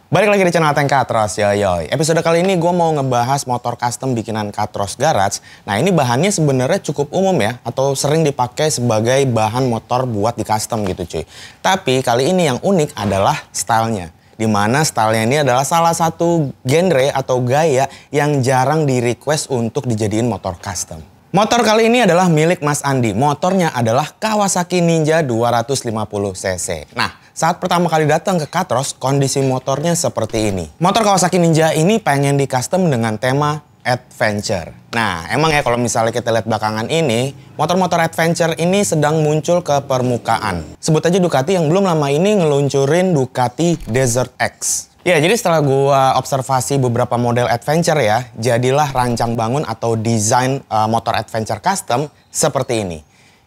Balik lagi di channel Tank Katros, yoyoy. Episode kali ini gue mau ngebahas motor custom bikinan Katros Garage. Nah ini bahannya sebenarnya cukup umum ya, atau sering dipakai sebagai bahan motor buat di custom gitu cuy. Tapi kali ini yang unik adalah stylenya. Dimana stylenya ini adalah salah satu genre atau gaya yang jarang di request untuk dijadiin motor custom. Motor kali ini adalah milik Mas Andi. Motornya adalah Kawasaki Ninja 250cc. Nah, saat pertama kali datang ke Katros, kondisi motornya seperti ini. Motor Kawasaki Ninja ini pengen di custom dengan tema adventure. Nah, emang ya kalau misalnya kita lihat belakangan ini, motor-motor adventure ini sedang muncul ke permukaan. Sebut aja Ducati yang belum lama ini ngeluncurin Ducati Desert X. Ya, jadi setelah gua observasi beberapa model adventure ya, jadilah rancang bangun atau desain motor adventure custom seperti ini.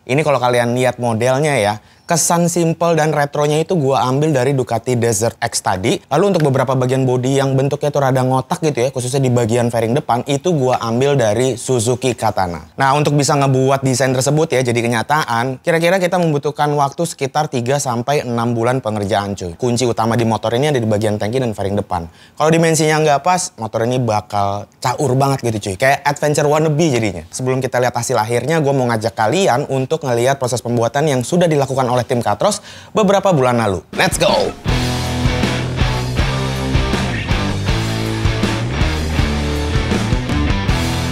Ini kalau kalian lihat modelnya ya, kesan simple dan retronya itu gua ambil dari Ducati Desert X tadi. Lalu untuk beberapa bagian bodi yang bentuknya tuh rada ngotak gitu ya, khususnya di bagian fairing depan, itu gua ambil dari Suzuki Katana. Nah, untuk bisa ngebuat desain tersebut ya jadi kenyataan, kira-kira kita membutuhkan waktu sekitar 3-6 bulan pengerjaan cuy. Kunci utama di motor ini ada di bagian tangki dan fairing depan. Kalau dimensinya nggak pas, motor ini bakal caur banget gitu cuy. Kayak adventure wannabe jadinya. Sebelum kita lihat hasil akhirnya, gua mau ngajak kalian untuk ngelihat proses pembuatan yang sudah dilakukan oleh tim Katros beberapa bulan lalu. Let's go!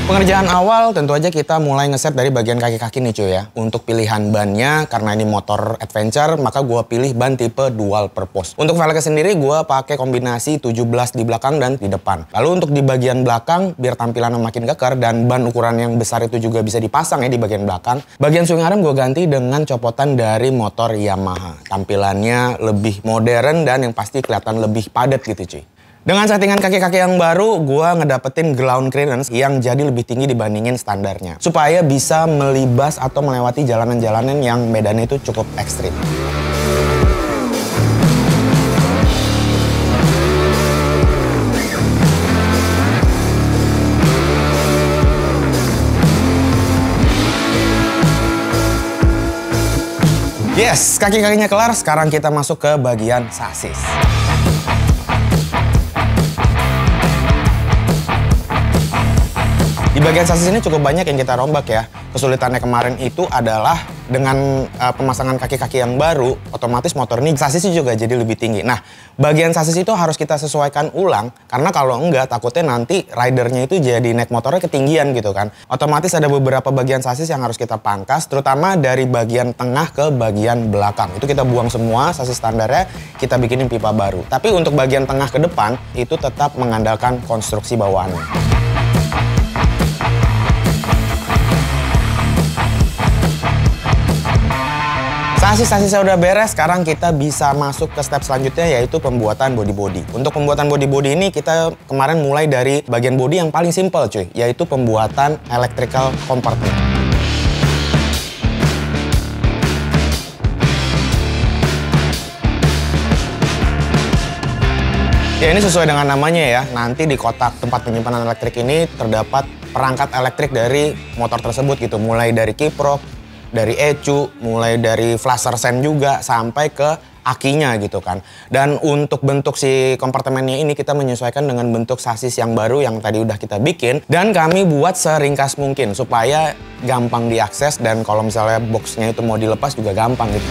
Pengerjaan awal tentu aja kita mulai ngeset dari bagian kaki-kaki nih cuy ya. Untuk pilihan bannya, karena ini motor adventure, maka gue pilih ban tipe dual purpose. Untuk velgnya sendiri gue pakai kombinasi 17 di belakang dan di depan. Lalu untuk di bagian belakang, biar tampilannya makin keker dan ban ukuran yang besar itu juga bisa dipasang ya di bagian belakang. Bagian swing arm gue ganti dengan copotan dari motor Yamaha. Tampilannya lebih modern dan yang pasti kelihatan lebih padat gitu cuy. Dengan settingan kaki-kaki yang baru, gue ngedapetin ground clearance yang jadi lebih tinggi dibandingin standarnya. Supaya bisa melibas atau melewati jalanan-jalanan yang medannya itu cukup ekstrim. Yes, kaki-kakinya kelar, sekarang kita masuk ke bagian sasis. Di bagian sasis ini cukup banyak yang kita rombak ya. Kesulitannya kemarin itu adalah dengan pemasangan kaki-kaki yang baru, otomatis motor ini sasisnya juga jadi lebih tinggi. Nah, bagian sasis itu harus kita sesuaikan ulang, karena kalau enggak takutnya nanti ridernya itu jadi naik motornya ketinggian gitu kan. Otomatis ada beberapa bagian sasis yang harus kita pangkas, terutama dari bagian tengah ke bagian belakang. Itu kita buang semua sasis standarnya, kita bikinin pipa baru. Tapi untuk bagian tengah ke depan, itu tetap mengandalkan konstruksi bawaannya. Sasis-sasisnya udah beres, sekarang kita bisa masuk ke step selanjutnya yaitu pembuatan body-body. Untuk pembuatan body-body ini kita kemarin mulai dari bagian body yang paling simple cuy, yaitu pembuatan electrical compartment. Ya ini sesuai dengan namanya ya, nanti di kotak tempat penyimpanan elektrik ini terdapat perangkat elektrik dari motor tersebut gitu, mulai dari kiprok, dari ECU, mulai dari flasher sen juga sampai ke akinya gitu kan. Dan untuk bentuk si kompartemennya ini kita menyesuaikan dengan bentuk sasis yang baru yang tadi udah kita bikin. Dan kami buat seringkas mungkin supaya gampang diakses dan kalau misalnya boxnya itu mau dilepas juga gampang gitu.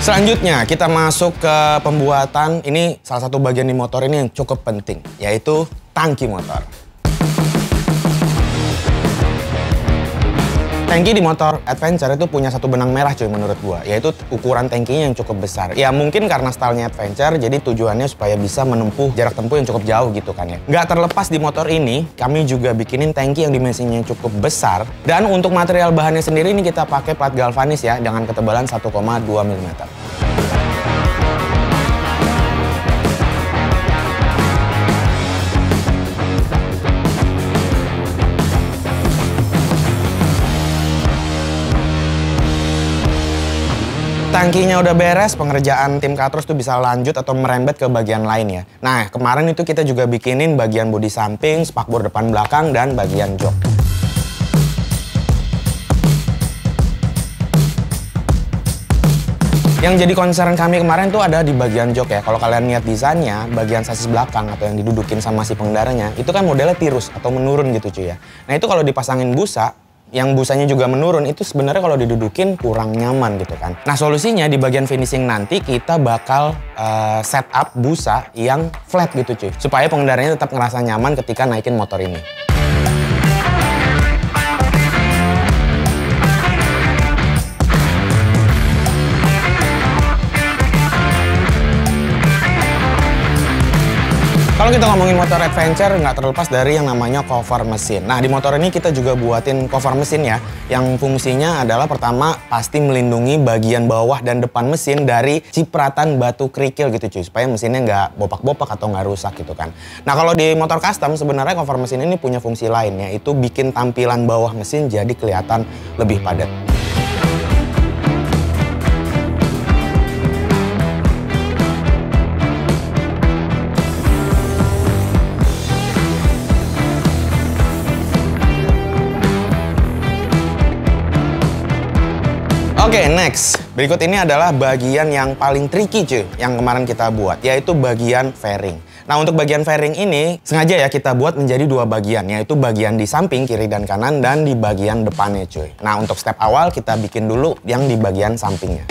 Selanjutnya kita masuk ke pembuatan, ini salah satu bagian di motor ini yang cukup penting, yaitu tangki motor. Tangki di motor adventure itu punya satu benang merah cuy menurut gua, yaitu ukuran tangkinya yang cukup besar. Ya mungkin karena stylenya adventure, jadi tujuannya supaya bisa menempuh jarak tempuh yang cukup jauh gitu kan ya. Nggak terlepas di motor ini, kami juga bikinin tangki yang dimensinya yang cukup besar. Dan untuk material bahannya sendiri ini kita pakai plat galvanis ya, dengan ketebalan 1,2 mm. Tangkinya udah beres, pengerjaan tim Katros tuh bisa lanjut atau merembet ke bagian lain ya. Nah, kemarin itu kita juga bikinin bagian bodi samping, spakbor depan belakang, dan bagian jok. Yang jadi concern kami kemarin tuh ada di bagian jok ya. Kalau kalian lihat desainnya, bagian sasis belakang atau yang didudukin sama si pengendaranya, itu kan modelnya tirus atau menurun gitu cuy ya. Nah itu kalau dipasangin busa, yang busanya juga menurun, itu sebenarnya kalau didudukin kurang nyaman gitu kan. Nah solusinya di bagian finishing nanti kita bakal setup busa yang flat gitu cuy. Supaya pengendaranya tetap ngerasa nyaman ketika naikin motor ini. Kalau kita ngomongin motor adventure, nggak terlepas dari yang namanya cover mesin. Nah, di motor ini kita juga buatin cover mesin ya, yang fungsinya adalah pertama pasti melindungi bagian bawah dan depan mesin dari cipratan batu kerikil gitu cuy, supaya mesinnya nggak bopak-bopak atau nggak rusak gitu kan. Nah, kalau di motor custom sebenarnya cover mesin ini punya fungsi lain, yaitu bikin tampilan bawah mesin jadi kelihatan lebih padat. Oke, next. Berikut ini adalah bagian yang paling tricky cuy, yang kemarin kita buat, yaitu bagian fairing. Nah, untuk bagian fairing ini, sengaja ya kita buat menjadi dua bagian, yaitu bagian di samping, kiri dan kanan, dan di bagian depannya cuy. Nah, untuk step awal kita bikin dulu yang di bagian sampingnya.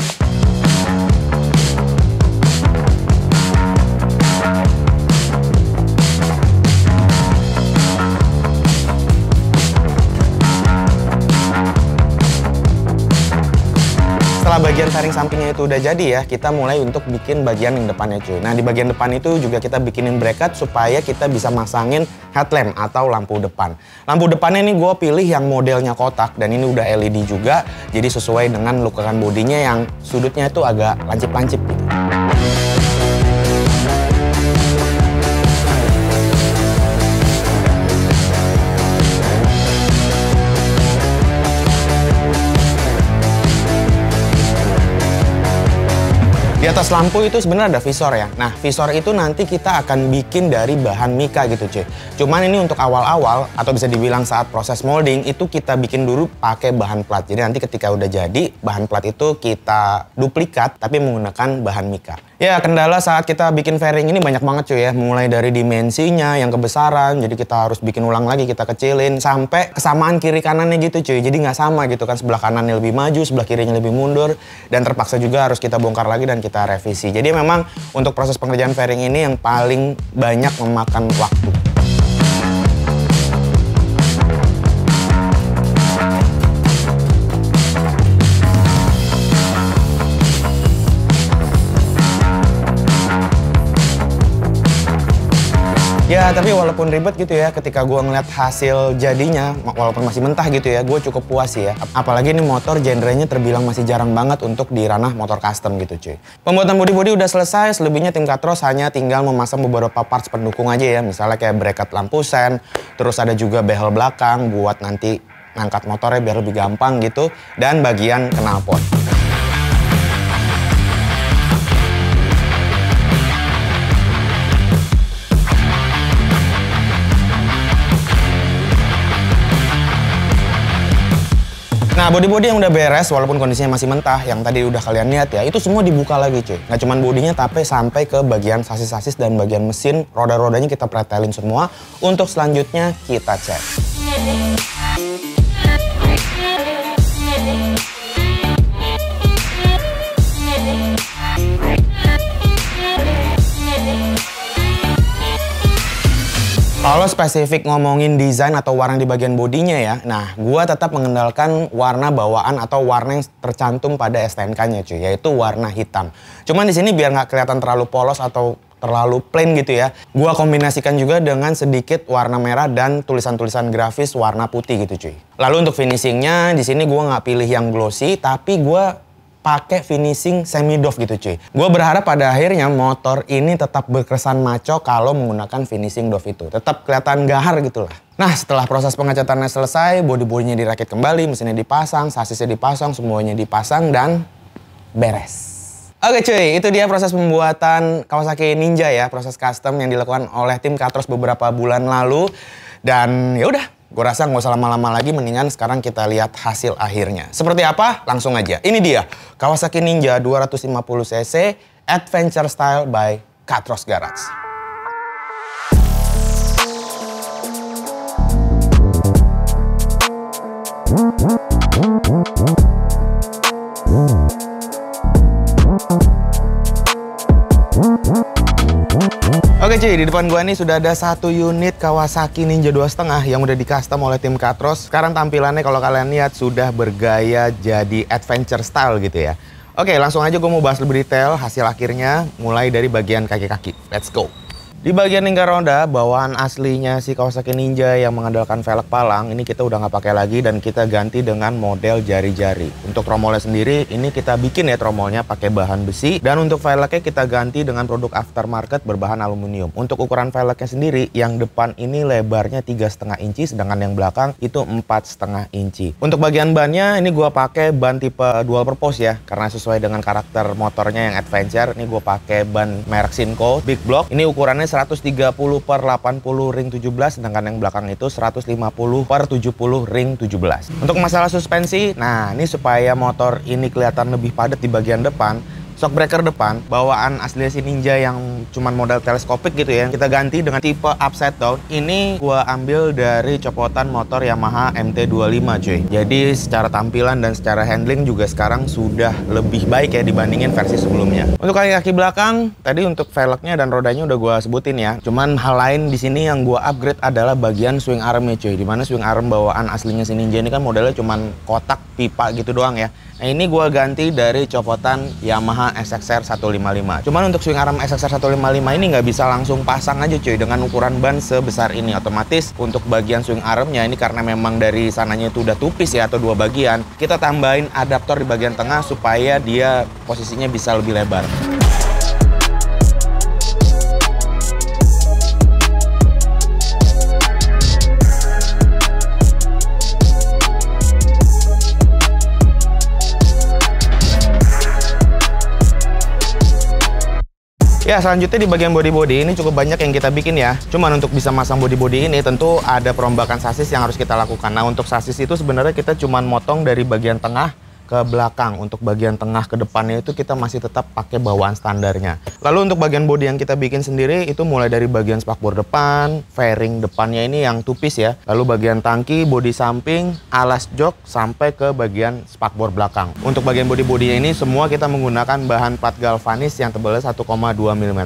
Setelah bagian fairing sampingnya itu udah jadi ya, kita mulai untuk bikin bagian yang depannya cuy. Nah di bagian depan itu juga kita bikinin bracket supaya kita bisa masangin headlamp atau lampu depan. Lampu depannya ini gue pilih yang modelnya kotak dan ini udah LED juga, jadi sesuai dengan lukakan bodinya yang sudutnya itu agak lancip-lancip gitu. Di atas lampu itu sebenarnya ada visor ya. Nah, visor itu nanti kita akan bikin dari bahan mika gitu cuy. Cuman ini untuk awal-awal atau bisa dibilang saat proses molding itu kita bikin dulu pakai bahan plat. Jadi nanti ketika udah jadi, bahan plat itu kita duplikat tapi menggunakan bahan mika. Ya, kendala saat kita bikin fairing ini banyak banget cuy ya. Mulai dari dimensinya yang kebesaran, jadi kita harus bikin ulang lagi, kita kecilin. Sampai kesamaan kiri kanannya gitu cuy. Jadi nggak sama gitu kan, sebelah kanannya lebih maju, sebelah kirinya lebih mundur. Dan terpaksa juga harus kita bongkar lagi dan kita revisi. Jadi memang untuk proses pengerjaan fairing ini yang paling banyak memakan waktu. Ya, tapi walaupun ribet gitu ya, ketika gue ngeliat hasil jadinya, walaupun masih mentah gitu ya, gue cukup puas sih ya. Apalagi ini motor genrenya terbilang masih jarang banget untuk di ranah motor custom gitu cuy. Pembuatan bodi-bodi udah selesai, selebihnya tim Katros hanya tinggal memasang beberapa parts pendukung aja ya. Misalnya kayak bracket lampu sen, terus ada juga behel belakang buat nanti ngangkat motornya biar lebih gampang gitu, dan bagian knalpot. Nah, bodi-bodi yang udah beres, walaupun kondisinya masih mentah, yang tadi udah kalian lihat ya, itu semua dibuka lagi cuy. Nggak cuman bodinya, tapi sampai ke bagian sasis-sasis dan bagian mesin, roda-rodanya kita pretelin semua. Untuk selanjutnya kita cek. Kalau spesifik ngomongin desain atau warna di bagian bodinya ya, nah gua tetap mengendalikan warna bawaan atau warna yang tercantum pada STNK-nya cuy, yaitu warna hitam. Cuman di sini biar nggak kelihatan terlalu polos atau terlalu plain gitu ya, gua kombinasikan juga dengan sedikit warna merah dan tulisan-tulisan grafis warna putih gitu cuy. Lalu untuk finishingnya di sini gua nggak pilih yang glossy, tapi gua pakai finishing semi doff gitu cuy. Gue berharap pada akhirnya motor ini tetap berkesan maco kalau menggunakan finishing doff itu. Tetap kelihatan gahar gitu lah. Nah, setelah proses pengecatannya selesai, bodi-bodinya dirakit kembali, mesinnya dipasang, sasisnya dipasang, semuanya dipasang dan beres. Oke cuy, itu dia proses pembuatan Kawasaki Ninja ya, proses custom yang dilakukan oleh tim Katros beberapa bulan lalu. Dan ya udah, Gue rasa nggak usah lama-lama lagi, mendingan sekarang kita lihat hasil akhirnya. Seperti apa? Langsung aja. Ini dia, Kawasaki Ninja 250cc Adventure Style by Katros Garage. Oke cuy, di depan gua nih sudah ada satu unit Kawasaki Ninja 2.5 yang udah di custom oleh tim Katros. Sekarang tampilannya kalau kalian lihat sudah bergaya jadi adventure style gitu ya. Oke, langsung aja gue mau bahas lebih detail hasil akhirnya mulai dari bagian kaki-kaki. Let's go. Di bagian lingkar roda, bawaan aslinya si Kawasaki Ninja yang mengandalkan velg palang, ini kita udah nggak pakai lagi dan kita ganti dengan model jari-jari. Untuk tromolnya sendiri, ini kita bikin ya tromolnya pakai bahan besi. Dan untuk velgnya kita ganti dengan produk aftermarket berbahan aluminium. Untuk ukuran velgnya sendiri, yang depan ini lebarnya 3,5 inci, sedangkan yang belakang itu 4,5 inci. Untuk bagian bannya, ini gua pakai ban tipe dual purpose ya, karena sesuai dengan karakter motornya yang adventure. Ini gua pakai ban merek Sinco Big Block. Ini ukurannya 130/80 ring 17, sedangkan yang belakang itu 150/70 ring 17. Untuk masalah suspensi, nah ini supaya motor ini kelihatan lebih padat di bagian depan, shockbreaker depan bawaan asli si Ninja yang cuman model teleskopik gitu ya, kita ganti dengan tipe upside down. Ini gua ambil dari copotan motor Yamaha MT25 cuy. Jadi secara tampilan dan secara handling juga sekarang sudah lebih baik ya dibandingin versi sebelumnya. Untuk kaki-kaki belakang, tadi untuk velgnya dan rodanya udah gua sebutin ya. Cuman hal lain di sini yang gua upgrade adalah bagian swing armnya cuy. Dimana swing arm bawaan aslinya si Ninja ini kan modelnya cuman kotak pipa gitu doang ya. Nah ini gua ganti dari copotan Yamaha SXR 155. Cuman untuk swing arm SXR 155 ini nggak bisa langsung pasang aja cuy dengan ukuran ban sebesar ini. Otomatis untuk bagian swing armnya ini karena memang dari sananya itu udah tupis ya atau dua bagian, kita tambahin adaptor di bagian tengah supaya dia posisinya bisa lebih lebar. Ya, selanjutnya di bagian body-body ini cukup banyak yang kita bikin ya. Cuman untuk bisa masang body-body ini tentu ada perombakan sasis yang harus kita lakukan. Nah, untuk sasis itu sebenarnya kita cuman motong dari bagian tengah ke belakang. Untuk bagian tengah ke depannya itu kita masih tetap pakai bawaan standarnya. Lalu untuk bagian bodi yang kita bikin sendiri itu mulai dari bagian spakbor depan, fairing depannya ini yang tupis ya. Lalu bagian tangki, bodi samping, alas jok sampai ke bagian spakbor belakang. Untuk bagian bodi-bodinya ini semua kita menggunakan bahan plat galvanis yang tebalnya 1,2 mm.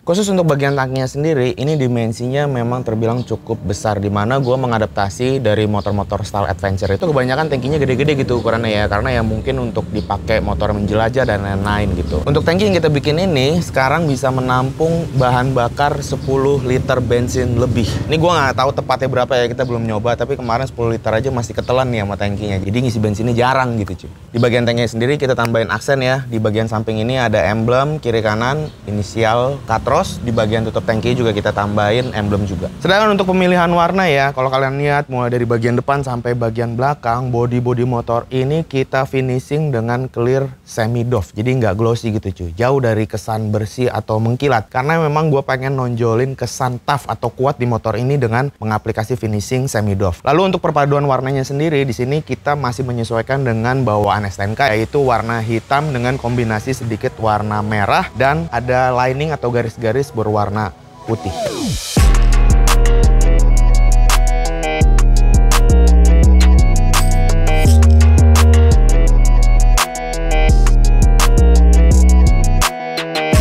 Khusus untuk bagian tangkinya sendiri, ini dimensinya memang terbilang cukup besar, dimana gue mengadaptasi dari motor-motor style adventure itu kebanyakan tangkinya gede-gede gitu ukurannya ya, karena ya mungkin untuk dipakai motor menjelajah dan lain-lain gitu. Untuk tangki yang kita bikin ini sekarang bisa menampung bahan bakar 10 liter bensin lebih. Ini gue nggak tahu tepatnya berapa ya, kita belum nyoba, tapi kemarin 10 liter aja masih ketelan nih sama tangkinya, jadi ngisi bensinnya jarang gitu cuy. Di bagian tangkinya sendiri kita tambahin aksen ya, di bagian samping ini ada emblem, kiri kanan inisial Katros. Di bagian tutup tangki juga kita tambahin emblem juga. Sedangkan untuk pemilihan warna ya, kalau kalian lihat mulai dari bagian depan sampai bagian belakang, bodi motor ini kita finishing dengan clear semi doff. Jadi nggak glossy gitu cuy. Jauh dari kesan bersih atau mengkilat. Karena memang gue pengen nonjolin kesan tough atau kuat di motor ini dengan mengaplikasi finishing semi doff. Lalu untuk perpaduan warnanya sendiri, di sini kita masih menyesuaikan dengan bawaan STNK, yaitu warna hitam dengan kombinasi sedikit warna merah dan ada lining atau garis-garis berwarna putih.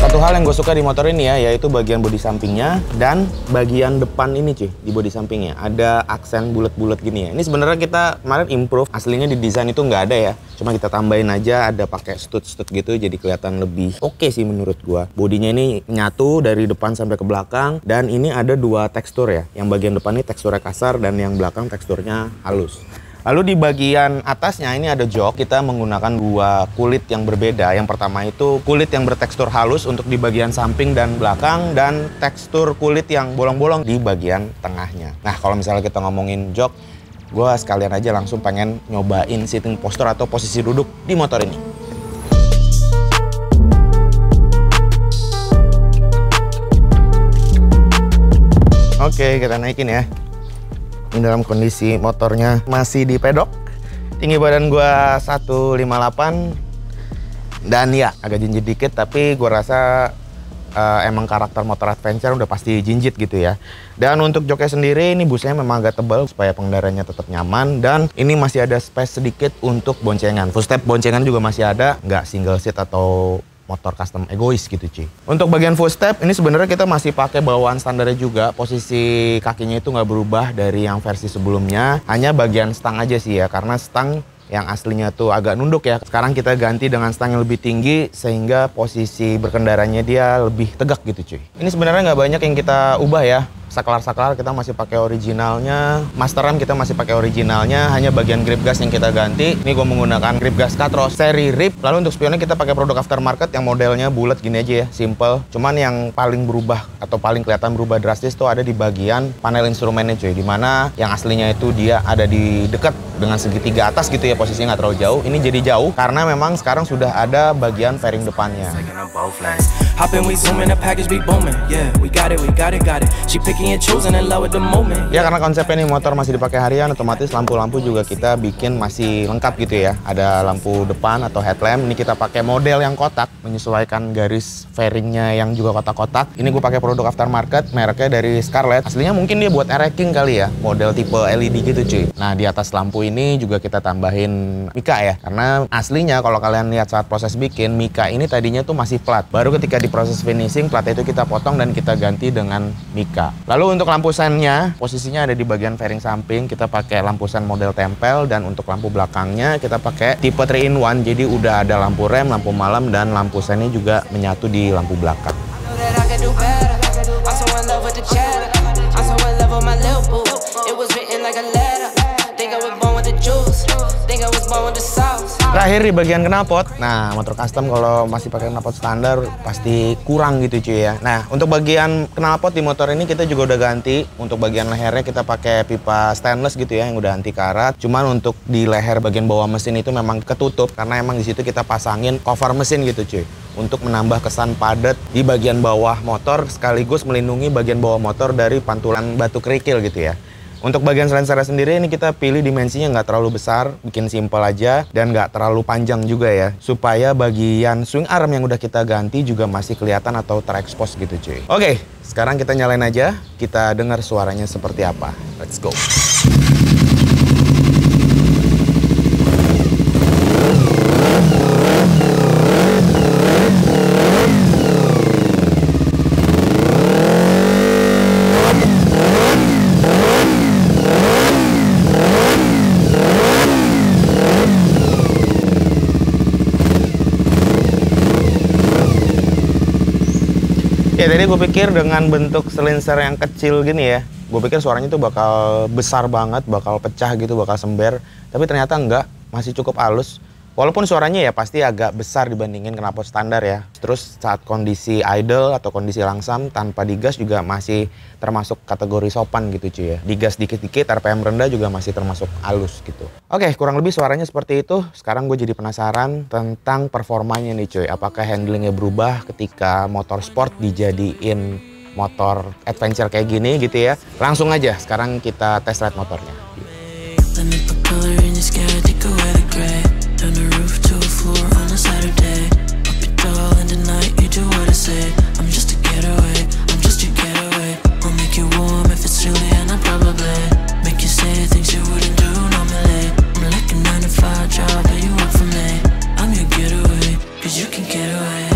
Satu hal yang gue suka di motor ini ya, yaitu bagian bodi sampingnya dan bagian depan ini cuy. Di bodi sampingnya ada aksen bulat-bulat gini ya. Ini sebenarnya kita kemarin improve, aslinya di desain itu nggak ada ya. Cuma kita tambahin aja, ada pakai stud-stud gitu, jadi kelihatan lebih oke sih menurut gua. Bodinya ini nyatu dari depan sampai ke belakang, dan ini ada dua tekstur ya. Yang bagian depan ini teksturnya kasar dan yang belakang teksturnya halus. Lalu di bagian atasnya ini ada jok, kita menggunakan dua kulit yang berbeda. Yang pertama itu kulit yang bertekstur halus untuk di bagian samping dan belakang, dan tekstur kulit yang bolong-bolong di bagian tengahnya. Nah, kalau misalnya kita ngomongin jok, gue sekalian aja langsung pengen nyobain sitting posture atau posisi duduk di motor ini. Oke, kita naikin ya. Ini dalam kondisi motornya masih di pedok. Tinggi badan gua 158 dan ya agak jinjit dikit, tapi gua rasa emang karakter motor adventure udah pasti jinjit gitu ya. Dan untuk joknya sendiri ini busnya memang agak tebal supaya pengendaranya tetap nyaman, dan ini masih ada space sedikit untuk boncengan. Full step boncengan juga masih ada, nggak single seat atau motor custom egois gitu cuy. Untuk bagian full step ini sebenarnya kita masih pakai bawaan standarnya juga. Posisi kakinya itu nggak berubah dari yang versi sebelumnya, hanya bagian stang aja sih ya, karena stang yang aslinya tuh agak nunduk ya. Sekarang kita ganti dengan stang yang lebih tinggi sehingga posisi berkendaranya dia lebih tegak gitu cuy. Ini sebenarnya nggak banyak yang kita ubah ya. Saklar-saklar kita masih pakai originalnya, master ram kita masih pakai originalnya, hanya bagian grip gas yang kita ganti. Ini gue menggunakan grip gas Katros seri RIP. Lalu untuk spionnya kita pakai produk aftermarket yang modelnya bulat gini aja ya, simple. Cuman yang paling berubah atau paling kelihatan berubah drastis tuh ada di bagian panel instrumennya cuy, dimana yang aslinya itu dia ada di dekat dengan segitiga atas gitu ya, posisinya nggak terlalu jauh. Ini jadi jauh karena memang sekarang sudah ada bagian fairing depannya. Ya karena konsepnya nih motor masih dipakai harian, otomatis lampu-lampu juga kita bikin masih lengkap gitu ya. Ada lampu depan atau headlamp. Ini kita pakai model yang kotak, menyesuaikan garis fairingnya yang juga kotak-kotak. Ini gue pakai produk aftermarket, mereknya dari Scarlett. Aslinya mungkin dia buat air-racking kali ya, model tipe LED gitu cuy. Nah di atas lampu ini juga kita tambahin mika ya, karena aslinya kalau kalian lihat saat proses bikin, mika ini tadinya tuh masih plat. Baru ketika di proses finishing, platnya itu kita potong dan kita ganti dengan mika. Lalu untuk lampu sennya, posisinya ada di bagian fairing samping. Kita pakai lampu sen model tempel, dan untuk lampu belakangnya kita pakai tipe 3-in-1. Jadi udah ada lampu rem, lampu malam, dan lampu sennya juga menyatu di lampu belakang. Terakhir di bagian knalpot. Nah, motor custom kalau masih pakai knalpot standar pasti kurang gitu cuy ya. Nah, untuk bagian knalpot di motor ini kita juga udah ganti. Untuk bagian lehernya kita pakai pipa stainless gitu ya, yang udah anti karat. Cuman untuk di leher bagian bawah mesin itu memang ketutup karena emang di situ kita pasangin cover mesin gitu cuy, untuk menambah kesan padat di bagian bawah motor sekaligus melindungi bagian bawah motor dari pantulan batu kerikil gitu ya. Untuk bagian selensernya sendiri ini kita pilih dimensinya nggak terlalu besar, bikin simple aja dan nggak terlalu panjang juga ya, supaya bagian swing arm yang udah kita ganti juga masih kelihatan atau terekspos gitu cuy. Oke, sekarang kita nyalain aja, kita dengar suaranya seperti apa. Let's go. Ya tadi gue pikir dengan bentuk selinser yang kecil gini ya, gue pikir suaranya tuh bakal besar banget, bakal pecah gitu, bakal sember. Tapi ternyata enggak, masih cukup halus. Walaupun suaranya ya pasti agak besar dibandingin knalpot standar ya. Terus saat kondisi idle atau kondisi langsam tanpa digas juga masih termasuk kategori sopan gitu cuy ya. Digas dikit-dikit, RPM rendah juga masih termasuk halus gitu. Oke, kurang lebih suaranya seperti itu. Sekarang gue jadi penasaran tentang performanya nih cuy. Apakah handlingnya berubah ketika motor sport dijadiin motor adventure kayak gini gitu ya. Langsung aja sekarang kita test ride motornya. Turn the roof to a floor on a Saturday. Up your doll and tonight you do what I say. I'm just a getaway, I'm just your getaway. I'll make you warm if it's chilly and I'll probably make you say things you wouldn't do normally. I'm like a 9-to-5 job that you work for me. I'm your getaway, cause you can get away.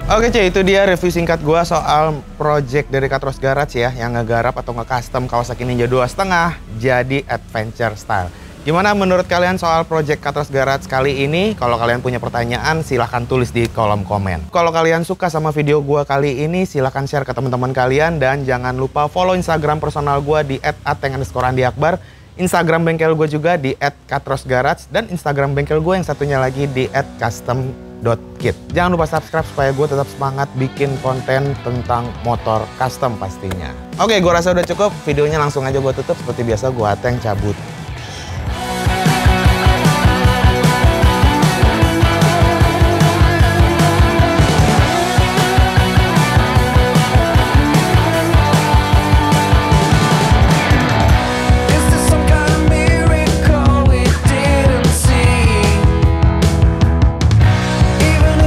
Oke cuy, itu dia review singkat gua soal project dari Katros Garage ya, yang ngegarap atau nge-custom Kawasaki Ninja 2.5 jadi adventure style. Gimana menurut kalian soal project Katros Garage kali ini? Kalau kalian punya pertanyaan, silahkan tulis di kolom komen. Kalau kalian suka sama video gua kali ini, silahkan share ke teman-teman kalian. Dan jangan lupa follow Instagram personal gua di @ateng_andiakbar. Instagram bengkel gue juga di @katrosgarage. Dan Instagram bengkel gue yang satunya lagi di @custom.kit. Jangan lupa subscribe supaya gue tetap semangat bikin konten tentang motor custom pastinya. Oke, gue rasa udah cukup. Videonya langsung aja gue tutup. Seperti biasa gue Ateng cabut.